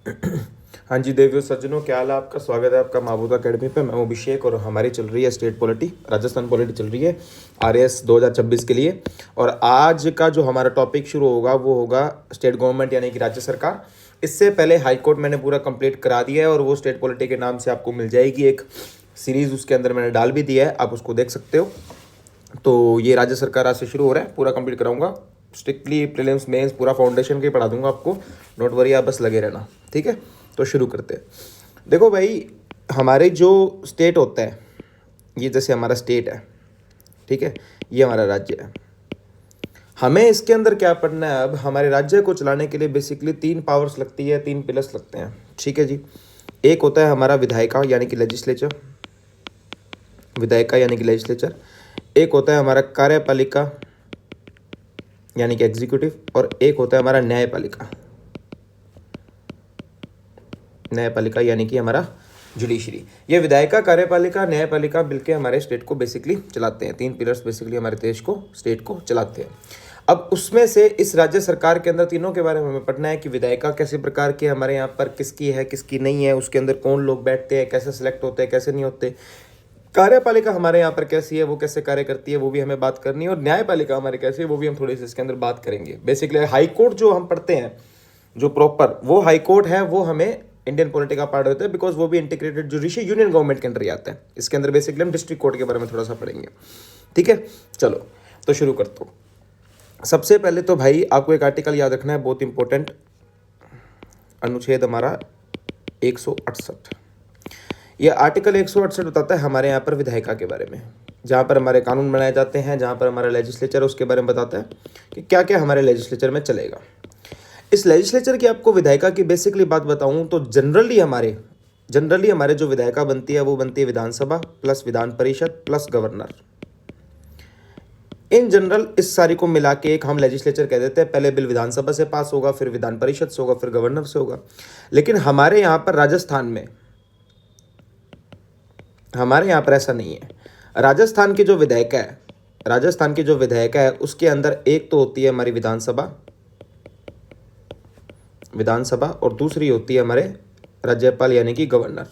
हाँ जी देवियों सज्जनों, क्या हाल है आपका। स्वागत है आपका माबूद अकेडमी पे। मैं हूं अभिषेक और हमारी चल रही है स्टेट पॉलिटी, राजस्थान पॉलिटी चल रही है आरएएस 2026 के लिए। और आज का जो हमारा टॉपिक शुरू होगा वो होगा स्टेट गवर्नमेंट यानी कि राज्य सरकार। इससे पहले हाई कोर्ट मैंने पूरा कंप्लीट करा दिया है और वो स्टेट पॉलिटी के नाम से आपको मिल जाएगी एक सीरीज़, उसके अंदर मैंने डाल भी दिया है, आप उसको देख सकते हो। तो ये राज्य सरकार आज से शुरू हो रहा है, पूरा कंप्लीट कराऊंगा। स्ट्रिक्टली प्रीलिम्स मेंस पूरा फाउंडेशन के पढ़ा दूंगा आपको, डोंट वरी, आप बस लगे रहना, ठीक है। तो शुरू करते हैं। देखो भाई, हमारे जो स्टेट होता है, ये जैसे हमारा स्टेट है, ठीक है, ये हमारा राज्य है। हमें इसके अंदर क्या पढ़ना है, अब हमारे राज्य को चलाने के लिए बेसिकली 3 पावर्स लगती है, 3 पिलर्स लगते हैं, ठीक है जी। एक होता है हमारा विधायिका यानी कि लेजिस्लेचर, विधायिका यानी कि लेजिस्लेचर। एक होता है हमारा कार्यपालिका यानी कि एग्जीक्यूटिव, और एक होता है हमारा न्यायपालिका, न्यायपालिका यानी कि हमारा जुडिशरी। ये विधायिका, कार्यपालिका, न्यायपालिका मिलकर हमारे स्टेट को बेसिकली चलाते हैं। 3 पिलर्स बेसिकली हमारे देश को, स्टेट को चलाते हैं। अब उसमें से इस राज्य सरकार के अंदर तीनों के बारे में हमें पढ़ना है कि विधायिका कैसे प्रकार की हमारे यहाँ पर, किसकी है किसकी नहीं है, उसके अंदर कौन लोग बैठते हैं, कैसे सिलेक्ट होते हैं कैसे नहीं होते। कार्यपालिका हमारे यहाँ पर कैसी है, वो कैसे कार्य करती है, वो भी हमें बात करनी है। और न्यायपालिका हमारे कैसी है, वो भी हम थोड़ी सी इसके अंदर बात करेंगे। बेसिकली हाई कोर्ट जो हम पढ़ते हैं, जो प्रॉपर वो हाई कोर्ट है, वो हमें इंडियन पॉलिटी का पार्ट होता है, बिकॉज वो भी इंटीग्रेटेड जुडिशरी यूनियन गवर्नमेंट के अंदर ही आता है। इसके अंदर बेसिकली हम डिस्ट्रिक्ट कोर्ट के बारे में थोड़ा सा पढ़ेंगे, ठीक है। चलो तो शुरू करता हूँ। सबसे पहले तो भाई आपको एक आर्टिकल याद रखना है, बहुत इंपॉर्टेंट, अनुच्छेद हमारा 168। ये आर्टिकल 168 बताता है हमारे यहाँ पर विधायिका के बारे में, जहाँ पर हमारे कानून बनाए जाते हैं, जहाँ पर हमारा लेजिस्लेचर, उसके बारे में बताता है कि क्या क्या हमारे लेजिस्लेचर में चलेगा। इस लेजिस्लेचर की आपको विधायिका की बेसिकली बात बताऊं तो जनरली हमारे जो विधायिका बनती है वो बनती है विधानसभा plus Vidhan Parishad plus governor. In general इस सारी को मिला के एक हम लेजिस्लेचर कह देते हैं। पहले बिल विधानसभा से पास होगा, फिर विधान परिषद से होगा, फिर गवर्नर से होगा। लेकिन हमारे यहाँ पर ऐसा नहीं है। राजस्थान की जो विधायिका है उसके अंदर एक तो होती है हमारी विधानसभा और दूसरी होती है हमारे राज्यपाल यानी कि गवर्नर।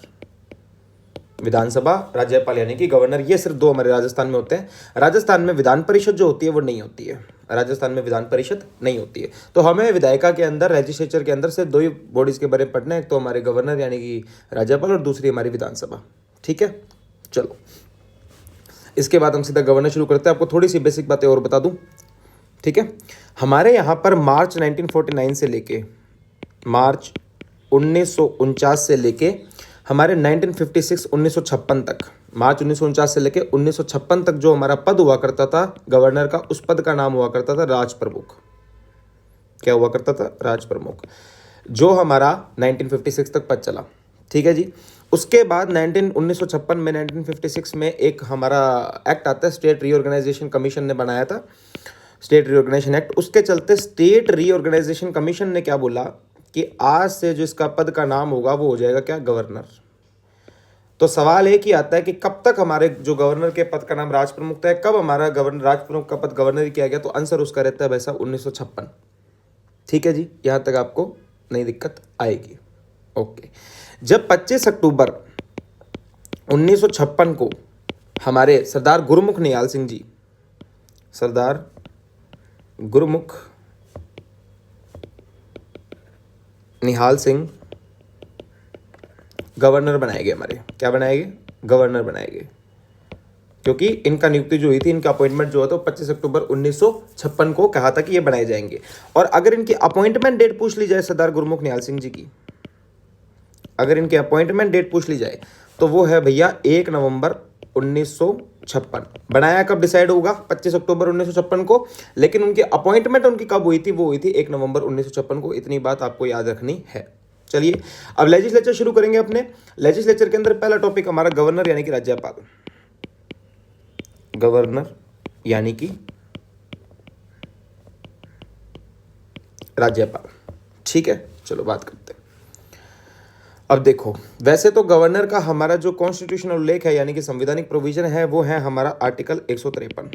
विधानसभा, राज्यपाल यानी कि गवर्नर, ये सिर्फ 2 हमारे राजस्थान में होते हैं। राजस्थान में विधान परिषद जो होती है वो नहीं होती है, राजस्थान में विधान परिषद नहीं होती है। तो हमें विधायिका के अंदर, लेजिस्लेचर के अंदर सिर्फ 2 ही बॉडीज के बारे में पढ़ना है, एक तो हमारे गवर्नर यानी कि राज्यपाल और दूसरी हमारी विधानसभा, ठीक है। चलो इसके बाद हम सीधा गवर्नर शुरू करते हैं। आपको थोड़ी सी बेसिक बातें और बता दूं, ठीक है। हमारे यहाँ पर मार्च 1949 से लेके मार्च 1949 से लेके हमारे 1956 1956 तक, मार्च 1949 से लेके 1956 तक जो हमारा पद हुआ करता था गवर्नर का, उस पद का नाम हुआ करता था राज प्रमुख। क्या हुआ करता था? राज प्रमुख। जो हमारा 1956 तक पद चला, ठीक है जी। उसके बाद 1956 में 1956 में एक हमारा एक्ट आता है, स्टेट रीऑर्गेनाइजेशन कमीशन ने बनाया था, स्टेट रीऑर्गेनाइजेशन एक्ट। उसके चलते स्टेट रीऑर्गेनाइजेशन कमीशन ने क्या बोला कि आज से जो इसका पद का नाम होगा वो हो जाएगा क्या? गवर्नर। तो सवाल एक ही आता है कि कब तक हमारे जो गवर्नर के पद का नाम राज प्रमुख था, कब हमारा गवर्नर, राज प्रमुख का पद गवर्नर ही किया गया? तो आंसर उसका रहता है वैसा 1956, ठीक है जी। यहां तक आपको नई दिक्कत आएगी, ओके। जब 25 अक्टूबर 1956 को हमारे सरदार गुरमुख निहाल सिंह जी, सरदार गुरमुख निहाल सिंह गवर्नर बनाए गए, हमारे क्या बनाए गए? गवर्नर बनाए गए, क्योंकि इनका नियुक्ति जो हुई थी, इनका अपॉइंटमेंट जो हुआ था 25 अक्टूबर 1956 को कहा था कि ये बनाए जाएंगे। और अगर इनकी अपॉइंटमेंट डेट पूछ ली जाए सरदार गुरमुख निहाल सिंह जी की, अगर इनकी अपॉइंटमेंट डेट पूछ ली जाए तो वो है भैया 1 नवंबर 1956। बनाया कब डिसाइड होगा? 25 अक्टूबर 1956 को, लेकिन उनकी अपॉइंटमेंट उनकी कब हुई थी? वो हुई थी 1 नवंबर 1956 को। इतनी बात आपको याद रखनी है। चलिए अब लेजिस्लेचर शुरू करेंगे अपने। लेजिस्लेचर के अंदर पहला टॉपिक हमारा गवर्नर यानी कि राज्यपाल, गवर्नर यानी कि राज्यपाल, ठीक है। चलो बात करते हैं। अब देखो, वैसे तो गवर्नर का हमारा जो कॉन्स्टिट्यूशनल उल्लेख है यानी कि संवैधानिक प्रोविजन है वो है हमारा आर्टिकल 153।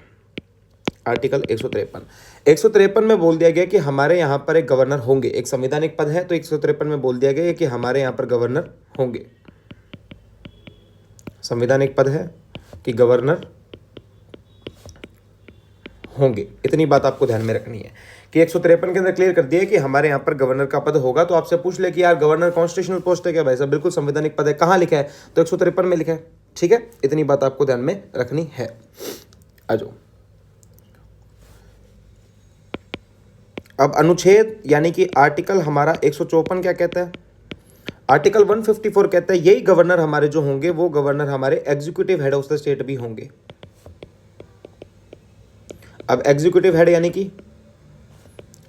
आर्टिकल 153 में बोल दिया गया कि हमारे यहाँ पर एक गवर्नर होंगे, एक संवैधानिक पद है, तो 153 में बोल दिया गया कि हमारे यहाँ पर गवर्नर होंगे, संवैधानिक पद है कि गवर्नर होंगे। इतनी बात आपको ध्यान में रखनी है कि 153 के अंदर क्लियर कर दिया कि हमारे यहाँ पर गवर्नर का पद होगा। तो आपसे पूछ ले कि यार गवर्नर कॉन्स्टिट्यूशनल पोस्ट है क्या? भाई साहब बिल्कुल संवैधानिक पद है। कहाँ लिखा है? तो 153 में लिखा है। ठीक है, इतनी बात आपको ध्यान में रखनी है। आ जाओ अब अनुच्छेद यानी कि आर्टिकल हमारा 154 क्या कहता है? आर्टिकल 154 कहता है यही गवर्नर हमारे जो होंगे वो गवर्नर हमारे executive head of the state भी होंगे। अब एग्जीक्यूटिव हेड यानी कि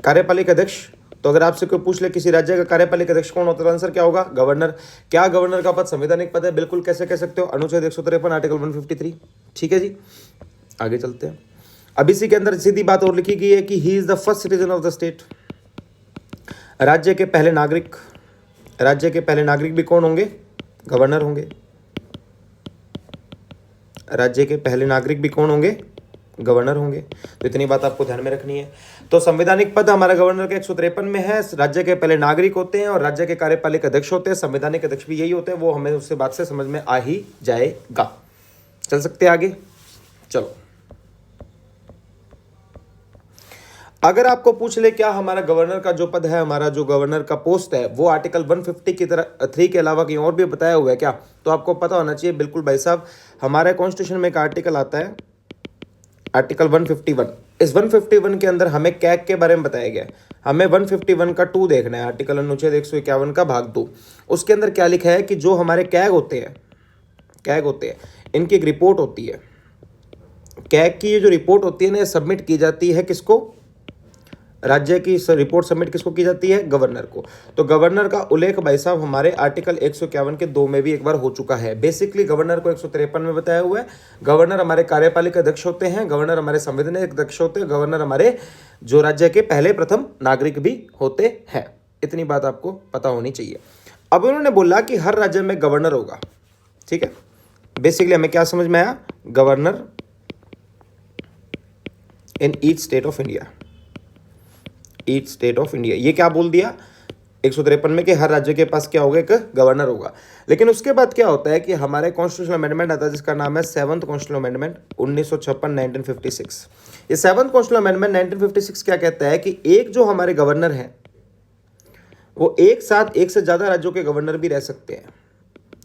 कार्यपालिक अध्यक्ष। तो अगर आपसे कोई पूछ ले किसी राज्य का कार्यपालिक अध्यक्ष कौन होता है, आंसर क्या होगा? गवर्नर। क्या गवर्नर का पद संवैधानिक पद है? बिल्कुल। कैसे कह सकते हो? अनुच्छेद 153 आर्टिकल 153। ठीक है जी, आगे चलते हैं। अब इसी के अंदर सीधी बात और लिखी गई है कि he is the first citizen of the state. राज्य के पहले नागरिक, राज्य के पहले नागरिक भी कौन होंगे? गवर्नर होंगे। राज्य के पहले नागरिक भी कौन होंगे? गवर्नर होंगे। तो इतनी बात आपको ध्यान में रखनी है। तो संवैधानिक पद हमारा गवर्नर के 153 में है। राज्य के पहले नागरिक होते हैं और राज्य के कार्यपालिक अध्यक्ष होते हैं। संवैधानिक अध्यक्ष भी यही होते हैं। वो हमें उससे बात से समझ में आ ही जाएगा। चल सकते हैं आगे? चलो, अगर आपको पूछ ले क्या हमारा गवर्नर का जो पद है, हमारा जो गवर्नर का पोस्ट है वो आर्टिकल 150 की तरह 3 के अलावा कहीं और भी बताया हुआ है क्या? तो आपको पता होना चाहिए। बिल्कुल भाई साहब, हमारे कॉन्स्टिट्यूशन में एक आर्टिकल आता है आर्टिकल 151। इस 151 के अंदर हमें कैग के बारे में बताया गया है। हमें 151 का 2 देखना है, आर्टिकल अनुच्छेद 151 का भाग 2। उसके अंदर क्या लिखा है कि जो हमारे कैग होते हैं इनकी एक रिपोर्ट होती है। कैग की ये जो रिपोर्ट होती है ना, सबमिट की जाती है किसको? राज्य की रिपोर्ट सबमिट किसको की जाती है? गवर्नर को। तो गवर्नर का उल्लेख भाई साहब हमारे आर्टिकल 151 के 2 में भी एक बार हो चुका है। बेसिकली गवर्नर को 153 में बताया हुआ है। गवर्नर हमारे कार्यपालिक अध्यक्ष होते हैं, गवर्नर हमारे संवैधानिक अध्यक्ष होते हैं, गवर्नर हमारे जो राज्य के पहले प्रथम नागरिक भी होते हैं। इतनी बात आपको पता होनी चाहिए। अब उन्होंने बोला कि हर राज्य में गवर्नर होगा। ठीक है, बेसिकली हमें क्या समझ में आया? Governor in each state of India. Each state of India, ये क्या बोल दिया 153 में कि हर राज्य के पास क्या होगा? एक गवर्नर होगा। लेकिन उसके बाद क्या होता है कि हमारे कॉन्स्टिट्यूशनल अमेंडमेंट आता है जिसका नाम है 7th कॉन्स्टिट्यूशनल अमेंडमेंट 1956 ये 7th कॉन्स्टिट्यूशनल अमेंडमेंट 1956 क्या कहता है कि एक जो हमारे गवर्नर हैं वो एक साथ एक से ज़्यादा राज्यों के गवर्नर भी रह सकते हैं।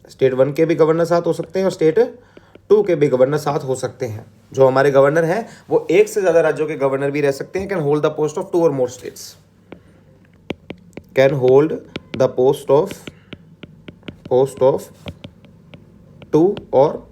स्टेट 1 के भी गवर्नर साथ हो सकते हैं और स्टेट 2 के भी गवर्नर साथ हो सकते हैं। जो हमारे गवर्नर हैं वो एक से ज़्यादा राज्यों के गवर्नर भी रह सकते हैं। Can hold the post of 2 और more states. Can hold the post of 2 और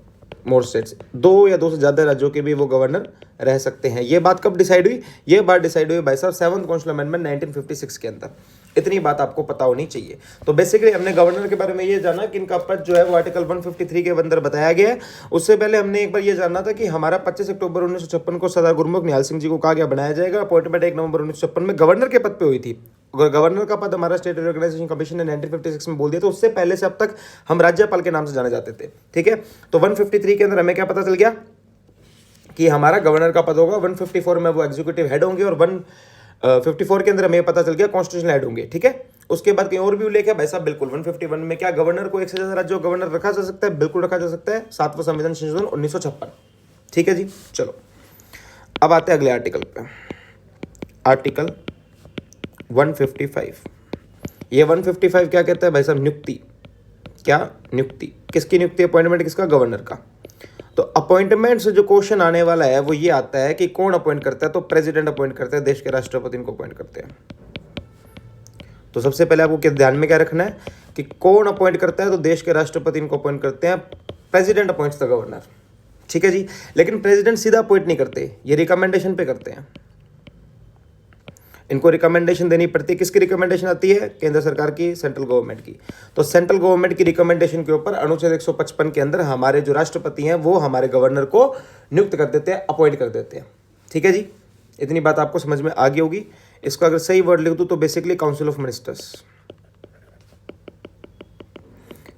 मोर स्टेट्स। 2 या 2 से ज़्यादा राज्यों के भी वो गवर्नर रह सकते हैं। ये बात कब डिसाइड हुई? ये बात डिसाइड हुई भाई साहब 7th कॉन्स्टिट्यूशनल अमेंडमेंट 1956 के अंदर। इतनी बात आपको पता होनी चाहिए। तो बेसिकली हमने गवर्नर के बारे में ये जाना कि इनका पद जो है वो आर्टिकल 153 के अंदर बताया गया है। उससे पहले हमने एक बार ये जानना था कि हमारा 25 अक्टूबर 1956 को सरदार गुरमुख निहाल सिंह जी को कहा गया बनाया जाएगा। अपॉइंटमेंट 1 नवंबर 1956 में गवर्नर के पद पे हुई थी। अगर गवर्नर का पद हमारा स्टेट रिकॉग्नाइजेशन कमीशन ने 1956 में बोल दिया, तो उससे पहले से अब तक हम राज्यपाल के नाम से जाने जाते थे। ठीक है, तो 153 के अंदर हमें क्या पता चल गया कि हमारा गवर्नर का पद होगा। 154 में वो एग्जीक्यूटिव हेड होंगे और 154 के अंदर हमें पता चल गया कॉन्स्टिट्यूशनल हेड होंगे। ठीक है, उसके बाद कहीं और भी उल्लेख है भाई साहब? बिल्कुल। 151 में क्या गवर्नर को एक से ज्यादा राज्यों का गवर्नर रखा जा सकता है? बिल्कुल रखा जा सकता है। 7वां संविधान संशोधन 1956। ठीक है जी, चलो अब आते हैं अगले आर्टिकल पे। आर्टिकल 155। ये 155 क्या कहता है भाई साहब? नियुक्ति। क्या? नियुक्ति। किसकी नियुक्ति? अपॉइंटमेंट किसका? गवर्नर का। तो अपॉइंटमेंट से जो क्वेश्चन आने वाला है वो ये आता है कि कौन अपॉइंट करता है? तो प्रेसिडेंट अपॉइंट करते हैं, देश के राष्ट्रपति इनको अपॉइंट करते हैं। तो सबसे पहले आपको क्या ध्यान में क्या रखना है कि कौन अपॉइंट करता है? तो देश के राष्ट्रपति इनको अपॉइंट करते हैं। President appoints the governor. ठीक है जी, लेकिन प्रेसिडेंट सीधा अपॉइंट नहीं करते, ये रिकमेंडेशन पे करते हैं। इनको रिकमेंडेशन देनी पड़ती है। किसकी रिकमेंडेशन आती है? केंद्र सरकार की, सेंट्रल गवर्नमेंट की। तो सेंट्रल गवर्नमेंट की रिकमेंडेशन के ऊपर अनुच्छेद 155 के अंदर हमारे जो राष्ट्रपति हैं वो हमारे गवर्नर को नियुक्त कर देते हैं, अपॉइंट कर देते हैं। ठीक है जी, इतनी बात आपको समझ में आ गई होगी। इसको अगर सही वर्ड लिख दूं तो basically council of ministers.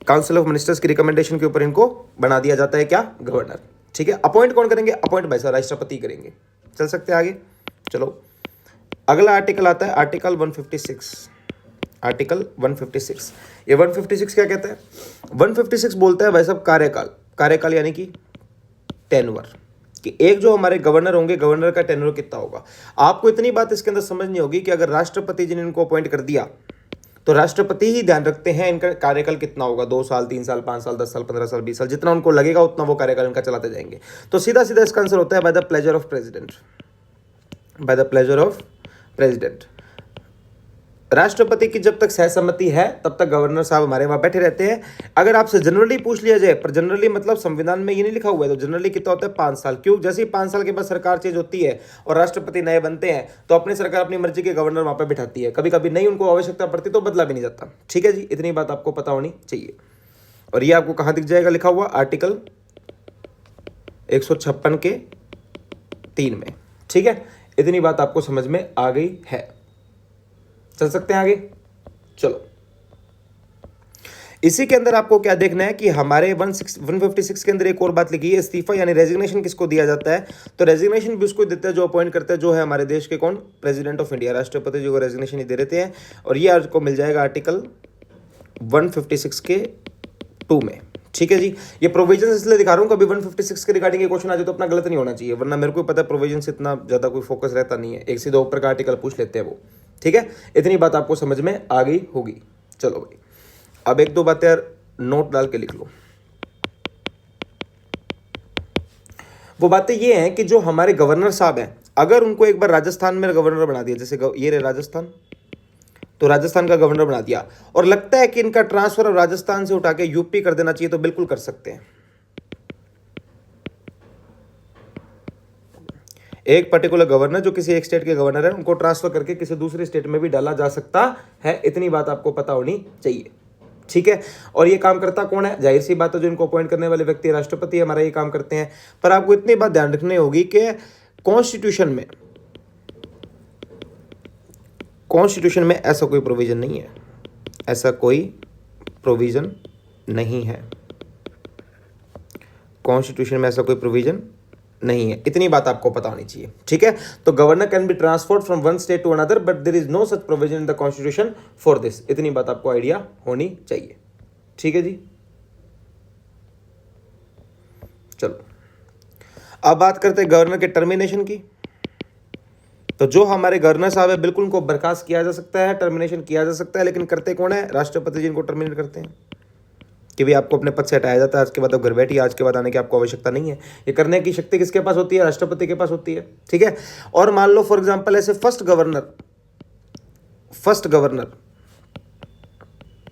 Council of ministers की रिकमेंडेशन के ऊपर इनको बना दिया जाता है क्या? गवर्नर। ठीक है, अपॉइंट कौन करेंगे? अपॉइंट भाई साहब राष्ट्रपति करेंगे। चल सकते हैं आगे। चलो अगला आर्टिकल आता है आर्टिकल 156। आर्टिकल 156, ये 156 क्या कहता है? 156 बोलता है भाई साहब कार्यकाल, कार्यकाल यानी कि टेन्योर, कि एक जो हमारे गवर्नर होंगे, गवर्नर का टेन्योर कितना होगा। आपको इतनी बात इसके अंदर समझनी होगी कि अगर राष्ट्रपति जी ने इनको अपॉइंट कर दिया तो राष्ट्रपति ही ध्यान रखते हैं इनका कार्यकाल कितना होगा, 2 साल, 3 साल, 5 साल, 10 साल, 15 साल, 20 साल, जितना उनको लगेगा उतना वो कार्यकाल इनका चलाते जाएंगे। तो सीधा सीधा इसका आंसर होता है by the pleasure of president, by the pleasure of president. राष्ट्रपति की जब तक सहसम्मति है तब तक गवर्नर साहब हमारे वहां बैठे रहते हैं। अगर आपसे जनरली पूछ लिया जाए, पर जनरली मतलब संविधान में ये नहीं लिखा हुआ है, तो जनरली कितना होता है 5 साल। क्यों? जैसे ही 5 साल के बाद सरकार चेंज होती है और राष्ट्रपति नए बनते हैं तो अपनी सरकार अपनी मर्जी के गवर्नर वहां पर बिठाती है। कभी कभी नहीं उनको आवश्यकता पड़ती तो बदला भी नहीं जाता। ठीक है जी, इतनी बात आपको पता होनी चाहिए। और ये आपको कहां दिख जाएगा लिखा हुआ? आर्टिकल 156 के 3 में। ठीक है, इतनी बात आपको समझ में आ गई है। चल सकते हैं आगे। चलो इसी के अंदर आपको क्या देखना है कि हमारे 156 के अंदर एक और बात लिखी है, इस्तीफा यानी रेजिग्नेशन किसको दिया जाता है? तो रेजिग्नेशन भी उसको देते हैं जो अपॉइंट करते हैं, जो है हमारे देश के कौन? प्रेसिडेंट ऑफ इंडिया, राष्ट्रपति जी को रेजिग्नेशन ही दे देते हैं। और ये आपको मिल जाएगा आर्टिकल 156 के 2 में। ठीक है जी, ये प्रोविजन इसलिए दिखा रहा हूँ, कभी 156 के रिगार्डिंग ये क्वेश्चन आ जाए तो अपना गलत नहीं होना चाहिए, वरना मेरे को पता है प्रोविजन से इतना ज्यादा कोई फोकस रहता नहीं है, एक सीधा ऊपर का आर्टिकल पूछ लेते हैं वो। ठीक है, इतनी बात आपको समझ में आ गई होगी। चलो भाई, अब 1-2 बातें यार नोट डाल के लिख लो। वो बातें ये हैं कि जो हमारे गवर्नर साहब हैं, अगर उनको एक बार राजस्थान में गवर्नर बना दिया, जैसे ये रहे राजस्थान, तो राजस्थान का गवर्नर बना दिया और लगता है कि इनका ट्रांसफर अब राजस्थान से उठा के यूपी कर देना चाहिए, तो बिल्कुल कर सकते हैं। एक पर्टिकुलर गवर्नर जो किसी एक स्टेट के गवर्नर है, उनको ट्रांसफर करके किसी दूसरे स्टेट में भी डाला जा सकता है। इतनी बात आपको पता होनी चाहिए। ठीक है, और ये काम करता कौन है? जाहिर सी बात है जो इनको अपॉइंट करने वाले व्यक्ति राष्ट्रपति हमारा ये काम करते हैं। पर आपको इतनी बात ध्यान रखनी होगी कि कॉन्स्टिट्यूशन में ऐसा कोई प्रोविजन नहीं है, ऐसा कोई प्रोविजन नहीं है, कॉन्स्टिट्यूशन में ऐसा कोई प्रोविजन नहीं है। इतनी बात आपको पता होनी चाहिए। ठीक है, तो governor can be transferred from one state to another but there is no such provision in the constitution for this. इतनी बात आपको आइडिया होनी चाहिए। ठीक है जी, चलो अब बात करते हैं गवर्नर के टर्मिनेशन की। तो जो हमारे गवर्नर साहब है, बिल्कुल उनको बर्खास्त किया जा सकता है, टर्मिनेशन किया जा सकता है, लेकिन करते कौन है? राष्ट्रपति जी इनको टर्मिनेट करते हैं कि भी आपको अपने पद से हटाया जाता है, आज के बाद आप घर बैठिए, आज के बाद आने की आपको आवश्यकता नहीं है। ये करने की शक्ति किसके पास होती है? राष्ट्रपति के पास होती है। ठीक है, और मान लो फॉर एग्जांपल ऐसे फर्स्ट गवर्नर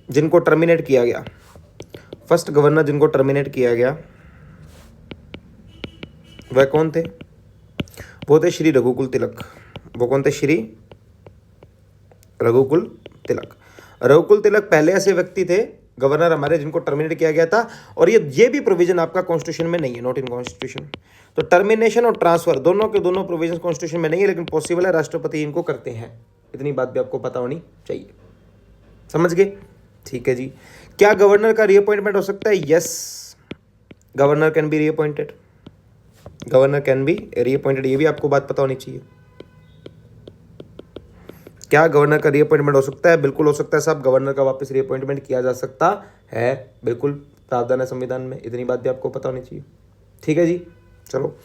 जिनको टर्मिनेट किया गया, फर्स्ट गवर्नर जिनको टर्मिनेट किया गया वह कौन थे? वो थे श्री रघुकुल तिलक। वो कौन थे? श्री रघुकुल तिलक। रघुकुल तिलक पहले ऐसे व्यक्ति थे गवर्नर हमारे जिनको टर्मिनेट किया गया था। और ये भी प्रोविजन आपका कॉन्स्टिट्यूशन में नहीं है, नॉट इन कॉन्स्टिट्यूशन। तो टर्मिनेशन और ट्रांसफर दोनों के दोनों प्रोविजन कॉन्स्टिट्यूशन में नहीं है, लेकिन पॉसिबल है, राष्ट्रपति इनको करते हैं। इतनी बात भी आपको पता होनी चाहिए। समझ गए? ठीक है जी। क्या गवर्नर का रीअपॉइंटमेंट हो सकता है? Yes, governor can B reappointed, governor can B reappointed. ये भी आपको बात पता होनी चाहिए। क्या गवर्नर का रीअपॉइंटमेंट हो सकता है? बिल्कुल हो सकता है साहब, गवर्नर का वापस रीअपॉइंटमेंट किया जा सकता है, बिल्कुल प्रावधान है संविधान में। इतनी बात भी आपको पता होनी चाहिए। ठीक है जी, चलो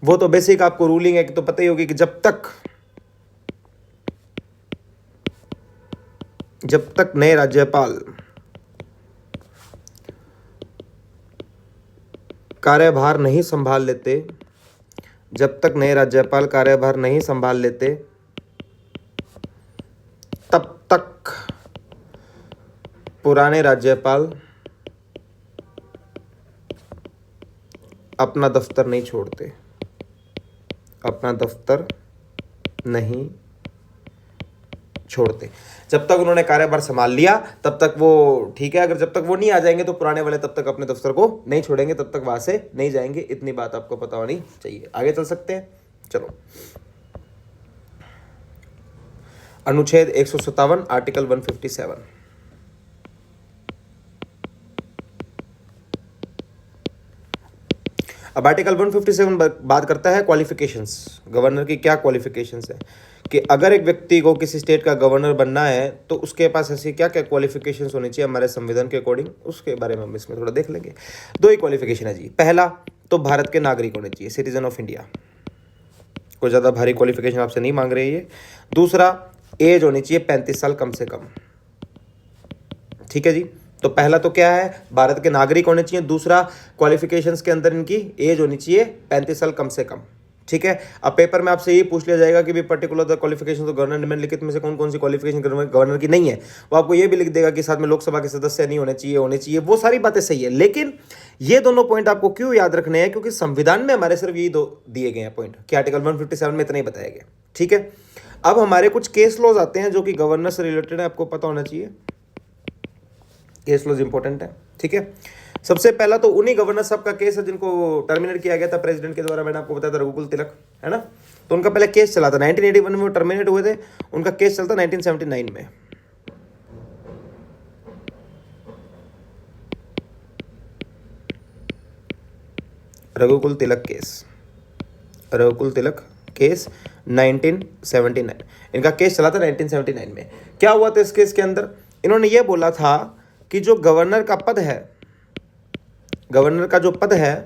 वो तो बेसिक आपको रूलिंग है कि तो पता ही होगी कि जब तक नए राज्यपाल कार्यभार नहीं संभाल लेते, जब तक नए राज्यपाल कार्यभार नहीं संभाल लेते, तब तक पुराने राज्यपाल अपना दफ्तर नहीं छोड़ते, अपना दफ्तर नहीं छोड़ते। जब तक उन्होंने कार्यभार संभाल लिया तब तक वो ठीक है, अगर जब तक वो नहीं आ जाएंगे तो पुराने वाले तब तक अपने दफ्तर को नहीं छोड़ेंगे, तब तक वहां से नहीं जाएंगे। इतनी बात आपको पता होनी चाहिए। आगे चल सकते हैं। चलो, अनुच्छेद 157 आर्टिकल 157। अब आर्टिकल 157 बात करता है क्वालिफिकेशंस, गवर्नर की क्या क्वालिफिकेशंस है, कि अगर एक व्यक्ति को किसी स्टेट का गवर्नर बनना है तो उसके पास ऐसी क्या क्या क्वालिफिकेशंस होनी चाहिए हमारे संविधान के अकॉर्डिंग, उसके बारे में हम इसमें थोड़ा देख लेंगे। दो ही क्वालिफिकेशन है जी। पहला तो भारत के नागरिक होने चाहिए, सिटीजन ऑफ इंडिया, कोई ज़्यादा भारी क्वालिफिकेशन आपसे नहीं मांग रही है। दूसरा, एज होनी चाहिए 35 साल कम से कम। ठीक है जी, तो पहला तो क्या है, भारत के नागरिक होने चाहिए। दूसरा, क्वालिफिकेशंस के अंदर इनकी एज होनी चाहिए 35 साल कम से कम। ठीक है, अब पेपर में आपसे ये पूछ लिया जाएगा कि भी पर्टिकुलर द क्वालिफिकेशन तो गवर्नर निम्नलिखित में से कौन कौन सी क्वालिफिकेशन गवर्नर की नहीं है, वो आपको ये भी लिख देगा कि साथ में लोकसभा के सदस्य नहीं होने चाहिए। वो सारी बातें सही है, लेकिन ये दोनों पॉइंट आपको क्यों याद रखने हैं, क्योंकि संविधान में हमारे सिर्फ यही दो दिए गए हैं पॉइंट कि आर्टिकल 157 में इतना ही बताया गया। ठीक है, अब हमारे कुछ केस लॉज आते हैं जो कि गवर्नर से रिलेटेड है, आपको पता होना चाहिए। केस लॉज इंपॉर्टेंट है। ठीक है, सबसे पहला तो उन्हीं गवर्नर साहब का केस है जिनको टर्मिनेट किया गया था प्रेसिडेंट के द्वारा, मैंने आपको बताया था, रघुकुल तिलक, है ना। तो उनका पहले केस चला था 1981 में, वो टर्मिनेट हुए थे, उनका केस चलता 1979 में। रघुकुल तिलक केस, रघुकुल तिलक केस 1979, इनका केस चला था 1979 में। क्या हुआ था इस केस के अंदर, इन्होंने ये बोला था कि जो गवर्नर का पद है, गवर्नर का जो पद है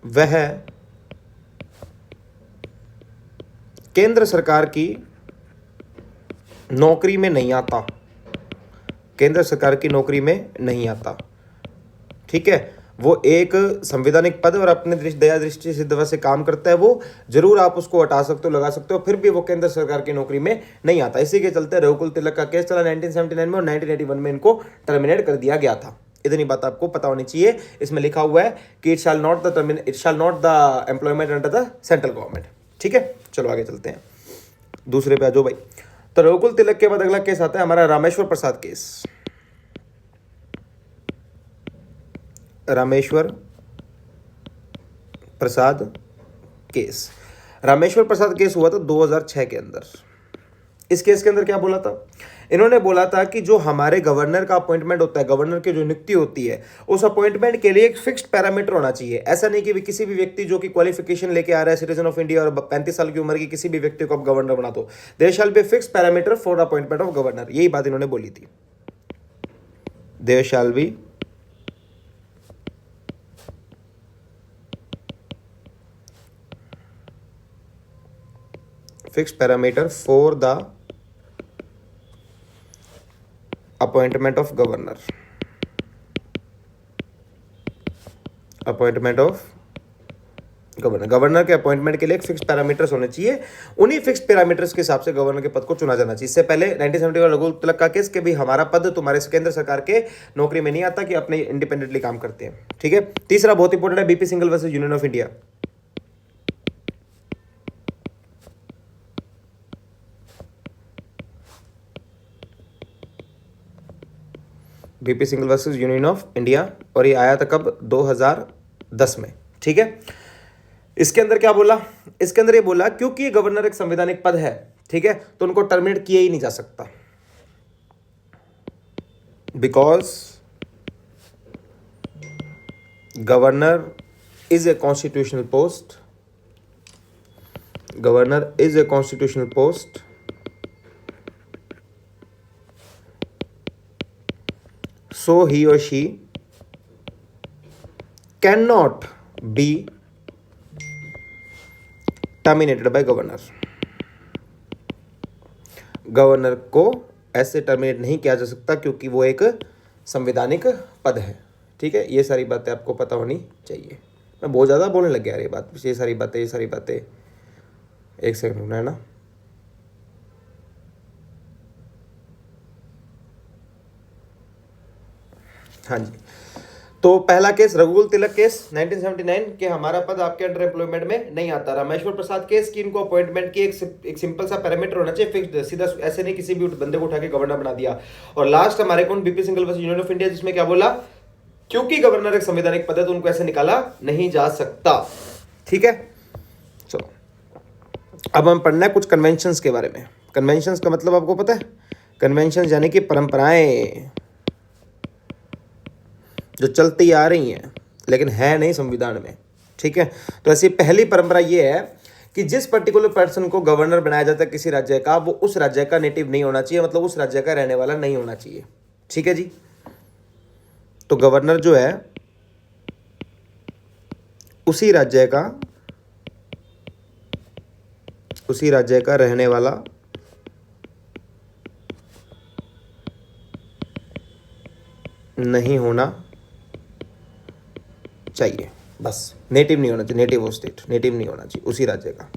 वह केंद्र सरकार की नौकरी में नहीं आता, केंद्र सरकार की नौकरी में नहीं आता। ठीक है, वो एक संवैधानिक पद और अपने दया दृष्टि सिद्ध से काम करता है, वो जरूर आप उसको हटा सकते हो, लगा सकते हो, फिर भी वो केंद्र सरकार की नौकरी में नहीं आता। इसी के चलते रघुकुल तिलक का केस चला 1979 में और 1981 में इनको टर्मिनेट कर दिया गया था। इतनी बात आपको पता होनी चाहिए। इसमें लिखा हुआ है कि it shall not the employment under the central government. ठीक है, चलो आगे चलते हैं, दूसरे पे आ जाओ भाई। तो रघुकुल तिलक के बाद अगला केस आता है हमारा Rameshwar Prasad case. Rameshwar Prasad case, Rameshwar Prasad case हुआ था 2006 के अंदर। इस केस के अंदर क्या बोला था, इन्होंने बोला था कि जो हमारे गवर्नर का अपॉइंटमेंट होता है, गवर्नर की जो नियुक्ति होती है, उस अपॉइंटमेंट के लिए एक फिक्स्ड पैरामीटर होना चाहिए। ऐसा नहीं कि किसी भी व्यक्ति जो कि क्वालिफिकेशन लेके आ रहा है सिटीजन ऑफ इंडिया और 35 साल की उम्र की किसी भी व्यक्ति को आप गवर्नर बना दो। There shall be fixed parameter for appointment of governor, यही बात इन्होंने बोली थी। There shall be fixed parameter for the appointment of governor, appointment of governor, governor के अपॉइंटमेंट के लिए एक फिक्स पैरामीटर्स होने चाहिए। उन्हीं फिक्स पैरामीटर्स के हिसाब से गवर्नर के पद को चुना जाना चाहिए। इससे पहले 1971 रघुकुल तिलक का केस के भी हमारा पद तुम्हारे केंद्र सरकार के नौकरी में नहीं आता, कि अपने इंडिपेंडेंटली काम करते हैं। ठीक है, तीसरा बहुत इंपॉर्टेंट है, BP Singhal versus union of India. BP Singhal versus union of India, और ये आया था कब, 2010 में। ठीक है, इसके अंदर क्या बोला, इसके अंदर ये बोला क्योंकि ये गवर्नर एक संवैधानिक पद है, ठीक है, तो उनको टर्मिनेट किया ही नहीं जा सकता, because governor is a constitutional post, governor is a constitutional post, so he or she cannot be terminated by governor। Governor को ऐसे टर्मिनेट नहीं किया जा सकता क्योंकि वो एक संवैधानिक पद है। ठीक है, ये सारी बातें आपको पता होनी चाहिए। मैं बहुत ज़्यादा बोलने लग गया, ये सारी बातें एक सेकंड रुकना है ना। हाँ जी, तो पहला केस रघुकुल तिलक केस 1979 के हमारा पद आपके अंडर एम्प्लॉयमेंट में नहीं आता। रामेश्वर प्रसाद केस की इनको अपॉइंटमेंट की एक सिंपल सा पैरामीटर होना चाहिए, फिक्स्ड, सीधा ऐसे नहीं किसी भी बंदे को उठा के गवर्नर बना दिया। और लास्ट हमारे कौन, BP Singhal versus union of India, जिसमें क्या बोला, क्योंकि गवर्नर एक संवैधानिक पद है तो उनको ऐसे निकाला नहीं जा सकता। ठीक है, चलो अब हम पढ़ना है कुछ कन्वेंशंस के बारे में। कन्वेंशंस का मतलब आपको पता है, कन्वेंशंस यानी कि परंपराएं जो चलती आ रही हैं लेकिन है नहीं संविधान में। ठीक है। तो ऐसी पहली परंपरा ये है कि जिस पर्टिकुलर पर्सन को गवर्नर बनाया जाता है किसी राज्य का, वो उस राज्य का नेटिव नहीं होना चाहिए, मतलब उस राज्य का रहने वाला नहीं होना चाहिए। ठीक है जी। तो गवर्नर जो है उसी राज्य का रहने वाला नहीं होना चाहिए, बस। नेटिव नहीं होना चाहिए, नेटिव ऑफ स्टेट, नेटिव नहीं होना चाहिए उसी राज्य का।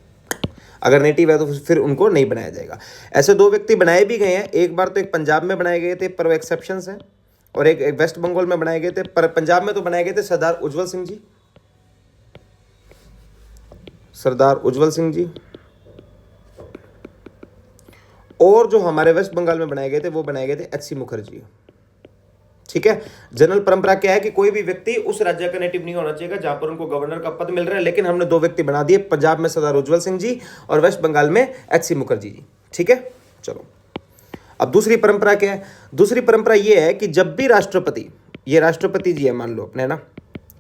अगर नेटिव है तो फिर उनको नहीं बनाया जाएगा। ऐसे दो व्यक्ति बनाए भी गए हैं, एक बार तो एक पंजाब में बनाए गए थे, पर वो एक्सेप्शंस हैं, और एक वेस्ट बंगाल में बनाए गए थे। पर पंजाब में तो बनाए गए थे सरदार उज्जवल सिंह जी, सरदार उज्जवल सिंह जी। और जो हमारे वेस्ट बंगाल में बनाए गए थे वो बनाए गए थे एच.सी. मुखर्जी। ठीक है। जनरल परंपरा क्या है कि कोई भी व्यक्ति उस राज्य का नेटिव नहीं होना चाहिए जहां पर उनको गवर्नर का पद मिल रहा है, लेकिन हमने दो व्यक्ति बना दिए, पंजाब में सरदार उज्जवल सिंह जी और वेस्ट बंगाल में एच.सी. मुखर्जी जी। ठीक है। चलो, अब दूसरी परंपरा क्या है? दूसरी परंपरा ये है कि जब भी राष्ट्रपति, ये राष्ट्रपति जी है मान लो अपने, है ना,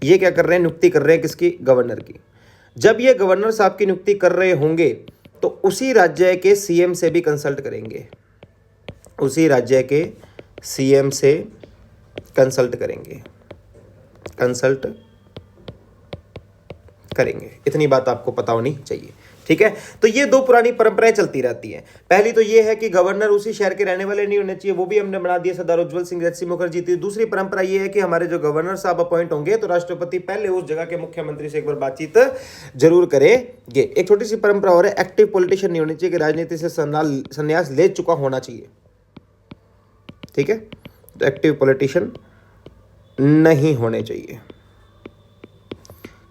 ये क्या कर रहे हैं, नियुक्ति कर रहे हैं किसकी? गवर्नर की। जब ये गवर्नर साहब की नियुक्ति कर रहे होंगे तो उसी राज्य के सीएम से भी कंसल्ट करेंगे, उसी राज्य के सीएम से कंसल्ट करेंगे, कंसल्ट करेंगे। इतनी बात आपको पता होनी चाहिए। ठीक है। तो ये दो पुरानी परंपराएं चलती रहती हैं। पहली तो ये है कि गवर्नर उसी शहर के रहने वाले नहीं होने चाहिए, वो भी हमने बना दिया सरदार उज्जवल सिंह, एच.सी. मुखर्जी थी। दूसरी परंपरा ये है कि हमारे जो गवर्नर साहब अपॉइंट होंगे तो राष्ट्रपति पहले उस जगह के मुख्यमंत्री से एक बार बातचीत जरूर करेंगे। एक छोटी सी परंपरा और है, एक्टिव पॉलिटिशियन नहीं होनी चाहिए, कि राजनीति से संन्यास ले चुका होना चाहिए। ठीक है। तो एक्टिव पॉलिटिशियन नहीं होने चाहिए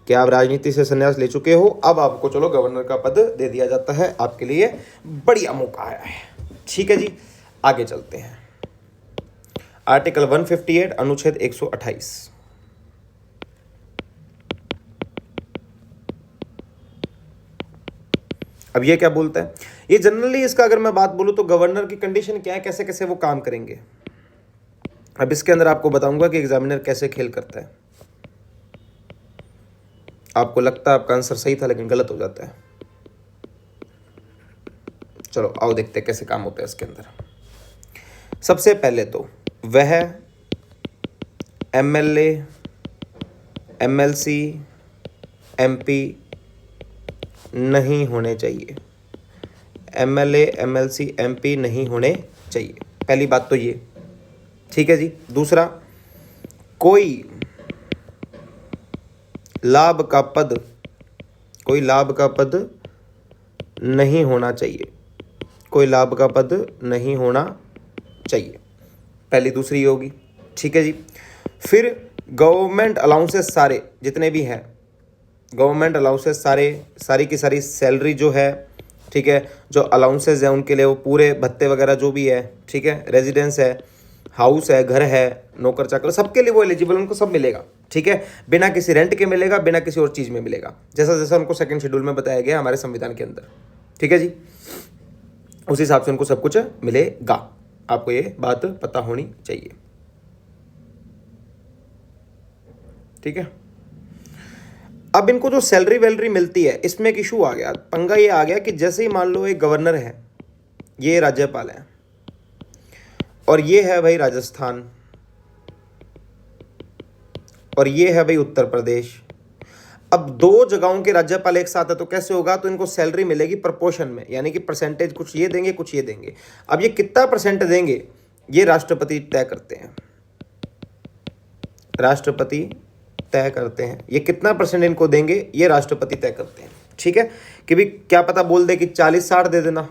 कि आप राजनीति से संन्यास ले चुके हो, अब आपको चलो गवर्नर का पद दे दिया जाता है, आपके लिए बढ़िया मौका आया है। ठीक है जी, आगे चलते हैं। आर्टिकल 158 अनुच्छेद 128। अब ये क्या बोलता है? ये जनरली इसका अगर मैं बात बोलूं तो गवर्नर की कंडीशन क्या है, कैसे कैसे वो काम करेंगे। अब इसके अंदर आपको बताऊंगा कि एग्जामिनर कैसे खेल करता है। आपको लगता है आपका आंसर सही था लेकिन गलत हो जाता है। चलो आओ देखते हैं कैसे काम होता है इसके अंदर। सबसे पहले तो वह एमएलए, एमएलसी, एमपी नहीं होने चाहिए, एमएलए, एमएलसी, एमपी नहीं होने चाहिए। पहली बात तो ये। ठीक है जी। दूसरा, कोई लाभ का पद, कोई लाभ का पद नहीं होना चाहिए, कोई लाभ का पद नहीं होना चाहिए। पहली दूसरी होगी। ठीक है जी। फिर गवर्नमेंट अलाउंसेस सारे जितने भी हैं, गवर्नमेंट अलाउंसेस सारे, सारी की सारी सैलरी जो है, ठीक है, जो अलाउंसेस हैं उनके लिए वो पूरे भत्ते वगैरह जो भी है, ठीक है, रेजिडेंस है, हाउस है, घर है, नौकर चाकर, सबके लिए वो एलिजिबल, उनको सब मिलेगा। ठीक है। बिना किसी रेंट के मिलेगा, बिना किसी और चीज़ में मिलेगा, जैसा जैसा उनको सेकंड शेड्यूल में बताया गया हमारे संविधान के अंदर। ठीक है जी। उस हिसाब से उनको सब कुछ मिलेगा। आपको ये बात पता होनी चाहिए। ठीक है। अब इनको जो सैलरी वैलरी मिलती है, इसमें एक इशू आ गया, पंगा ये आ गया कि जैसे ही मान लो एक गवर्नर है, ये राज्यपाल है, और ये है भाई राजस्थान, और ये है भाई उत्तर प्रदेश। अब दो जगहों के राज्यपाल एक साथ है तो कैसे होगा? तो इनको सैलरी मिलेगी प्रोपोर्शन में, यानी कि परसेंटेज, कुछ ये देंगे कुछ ये देंगे। अब ये कितना परसेंट देंगे ये राष्ट्रपति तय करते हैं, राष्ट्रपति तय करते हैं। ये कितना परसेंट इनको देंगे ये राष्ट्रपति तय करते हैं। ठीक है। कि भी क्या पता बोल दे कि 40-60 दे देना,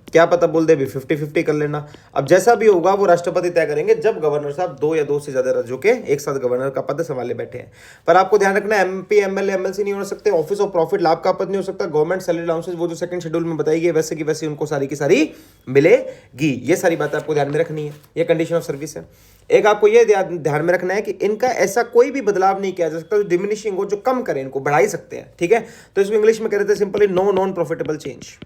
क्या पता बोल दे भी 50-50 कर लेना। अब जैसा भी होगा वो राष्ट्रपति तय करेंगे, जब गवर्नर साहब दो या दो से ज्यादा राज्यों के एक साथ गवर्नर का पद संभाले बैठे हैं। पर आपको ध्यान रखना, एमपी, एमएलए, एमएलसी नहीं हो सकते, ऑफिस ऑफ प्रॉफिट लाभ का पद नहीं हो सकता, गवर्नमेंट सैलरी अलाउंसेस वो जो सेकंड शेड्यूल में बताई गई वैसे की वैसे उनको सारी की सारी मिलेगी। ये सारी बातें आपको ध्यान में रखनी है। ये कंडीशन ऑफ सर्विस है। एक आपको ये ध्यान में रखना है कि इनका ऐसा कोई भी बदलाव नहीं किया जा सकता जो डिमिनिशिंग हो, जो कम करे, इनको बढ़ा ही सकते हैं। ठीक है। तो इसको इंग्लिश में कहते हैं simply no non profitable change,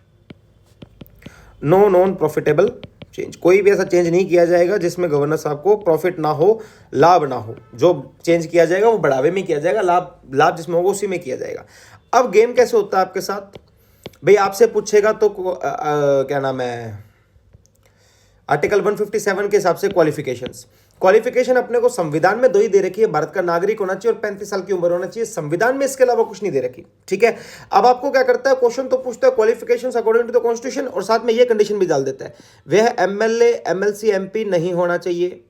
no non profitable change, कोई भी ऐसा चेंज नहीं किया जाएगा जिसमें गवर्नर साहब को प्रॉफिट ना हो, लाभ ना हो। जो चेंज किया जाएगा वो बढ़ावे में किया जाएगा, लाभ जिसमें होगा उसी में किया जाएगा। अब गेम कैसे होता है आपके साथ भाई, आपसे पूछेगा तो क्या नाम है, आर्टिकल 157 के हिसाब से क्वालिफिकेशन अपने को संविधान में दो ही दे रखी है, भारत का नागरिक होना चाहिए और 35 साल की उम्र होना चाहिए, संविधान में इसके अलावा कुछ नहीं दे रखी। ठीक है, अब आपको क्या करता है, क्वेश्चन तो पूछता है qualifications according to the constitution, और साथ में ये कंडीशन भी डाल देता है वह एमएलए एमएलसी एमपी नहीं होना चाहिए।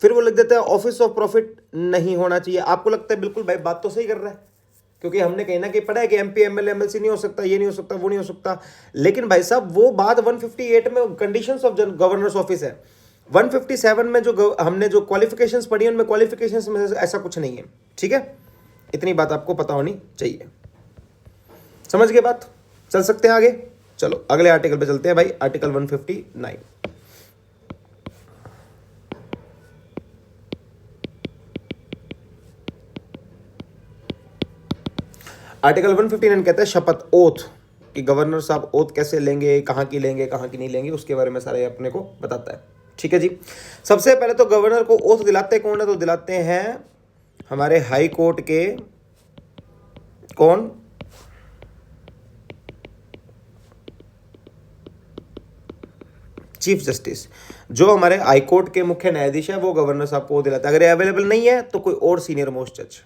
फिर वो लिख देता है ऑफिस ऑफ प्रॉफिट नहीं होना चाहिए। आपको लगता है बिल्कुल भाई बात तो सही कर रहा है, क्योंकि हमने कहीं ना कहीं पढ़ा है कि एमपी एमएलए एमएलसी नहीं हो सकता, ये नहीं हो सकता, वो नहीं हो सकता। लेकिन भाई साहब वो बात 158 में कंडीशंस ऑफ गवर्नर्स ऑफिस है, 157 में जो हमने जो क्वालिफिकेशंस पढ़ी है उनमें क्वालिफिकेशंस में ऐसा कुछ नहीं है। ठीक है, इतनी बात आपको पता होनी चाहिए। समझ गए बात, चल सकते हैं आगे। चलो अगले आर्टिकल पे चलते हैं भाई, आर्टिकल 159। आर्टिकल 159 कहता है शपथ, ओथ, कि गवर्नर साहब ओथ कैसे लेंगे, कहाँ की लेंगे, कहाँ की नहीं लेंगे, उसके बारे में सारे अपने को बताता है। ठीक है जी, सबसे पहले तो गवर्नर को ओथ दिलाते कौन है, तो दिलाते हैं हमारे हाई कोर्ट के कौन, चीफ जस्टिस। जो हमारे हाई कोर्ट के मुख्य न्यायाधीश है वो गवर्नर साहब को दिलाता है। अगर ये अवेलेबल नहीं है तो कोई और सीनियर मोस्ट जज,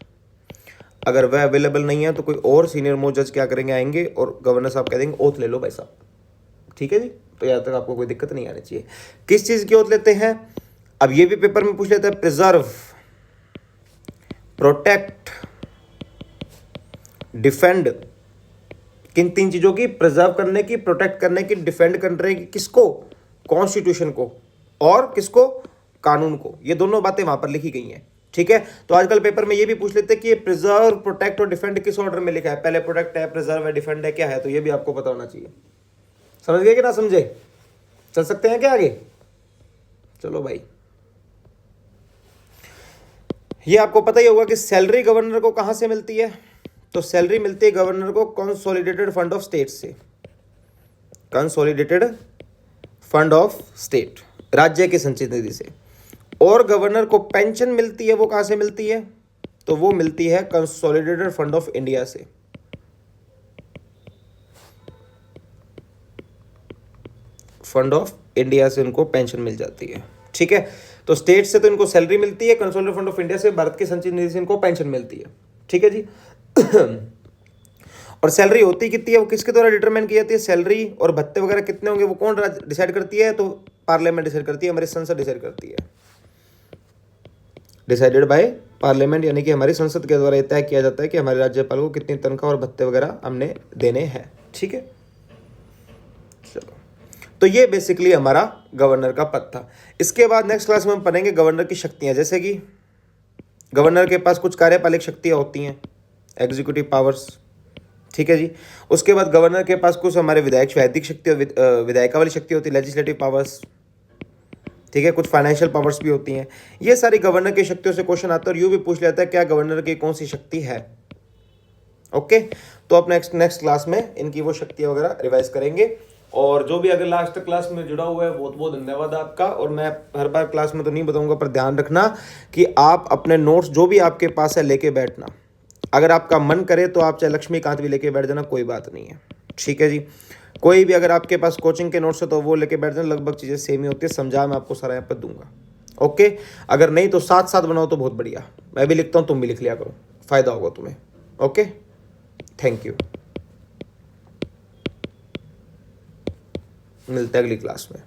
अगर वह अवेलेबल नहीं है तो कोई और सीनियर मोस्ट जज क्या करेंगे, आएंगे और गवर्नर साहब कह देंगे ओथ ले लो भाई साहब। ठीक है जी, तो यहाँ तक आपको कोई दिक्कत नहीं आनी चाहिए। किस चीज की ओथ लेते हैं, अब ये भी पेपर में पूछ लेता है, प्रिजर्व, प्रोटेक्ट, डिफेंड, किन तीन चीजों की, प्रिजर्व करने की, प्रोटेक्ट करने की, डिफेंड करने की, किसको, कॉन्स्टिट्यूशन को, और किसको, कानून को। ये दोनों बातें वहां पर लिखी गई हैं। ठीक है, तो आजकल पेपर में ये भी पूछ लेते हैं कि ये प्रिजर्व, प्रोटेक्ट और डिफेंड किस ऑर्डर में लिखा है, पहले प्रोटेक्ट है, प्रिजर्व है, डिफेंड है, क्या है, तो ये भी आपको पता होना चाहिए। समझ गए कि ना समझे, चल सकते हैं क्या आगे। चलो भाई, ये आपको पता ही होगा कि सैलरी गवर्नर को कहां से मिलती है, तो सैलरी मिलती है गवर्नर को कंसोलिडेटेड फंड ऑफ स्टेट से, कंसोलिडेटेड फंड ऑफ स्टेट, राज्य की संचित निधि से। और गवर्नर को पेंशन मिलती है, वो कहां से मिलती है, तो वो मिलती है कंसोलिडेटेड फंड ऑफ इंडिया से। फंड ऑफ इंडिया से उनको पेंशन मिल जाती है। ठीक है, तो स्टेट से तो इनको सैलरी मिलती है, कंसोलिडेटेड फंड ऑफ इंडिया से, भारत की संचित निधि से इनको पेंशन मिलती है। ठीक है जी। और सैलरी होती कितनी है, वो किसके द्वारा डिटरमाइन की जाती है, सैलरी और भत्ते वगैरह कितने होंगे वो कौन डिसाइड करती है, तो पार्लियामेंट डिसाइड करती है, हमारी संसद डिसाइड करती है, डिसाइडेड बाय पार्लियामेंट, यानी कि हमारी संसद के द्वारा तय किया जाता है कि हमारे राज्यपाल को कितनी तनख्वाह और भत्ते वगैरह हमने देने हैं। ठीक है, चलो, तो ये बेसिकली हमारा गवर्नर का पद था। इसके बाद नेक्स्ट क्लास में हम पढ़ेंगे गवर्नर की शक्तियां, जैसे कि गवर्नर के पास कुछ कार्यपालिक शक्तियां होती हैं, एग्जीक्यूटिव पावर्स। ठीक है जी, उसके बाद गवर्नर के पास कुछ हमारे विधायक शक्ति, विधायिका वाली शक्ति होती है, लेजिस्लेटिव पावर्स। ठीक है, कुछ फाइनेंशियल पावर्स भी होती हैं। ये सारी गवर्नर की शक्तियों से क्वेश्चन आता है और यूँ भी पूछ लेता है क्या गवर्नर की कौन सी शक्ति है। ओके, तो आप नेक्स्ट क्लास में इनकी वो शक्तियाँ वगैरह रिवाइज करेंगे। और जो भी अगर लास्ट क्लास में जुड़ा हुआ है बहुत बहुत धन्यवाद आपका। और मैं हर बार क्लास में तो नहीं बताऊंगा, पर ध्यान रखना कि आप अपने नोट्स जो भी आपके पास है लेके बैठना। अगर आपका मन करे तो आप चाहे लक्ष्मीकांत भी लेके बैठ जाना, कोई बात नहीं है। ठीक है जी, कोई भी अगर आपके पास कोचिंग के नोट्स है तो वो लेके बैठ जाना, लगभग चीज़ें सेम ही होती है, समझा मैं आपको सारा यहाँ पर दूंगा। ओके, अगर नहीं तो साथ साथ बनाओ तो बहुत बढ़िया, मैं भी लिखता हूँ तुम भी लिख लिया करो, फायदा होगा तुम्हें। ओके, थैंक यू, मिलते हैं अगली क्लास में।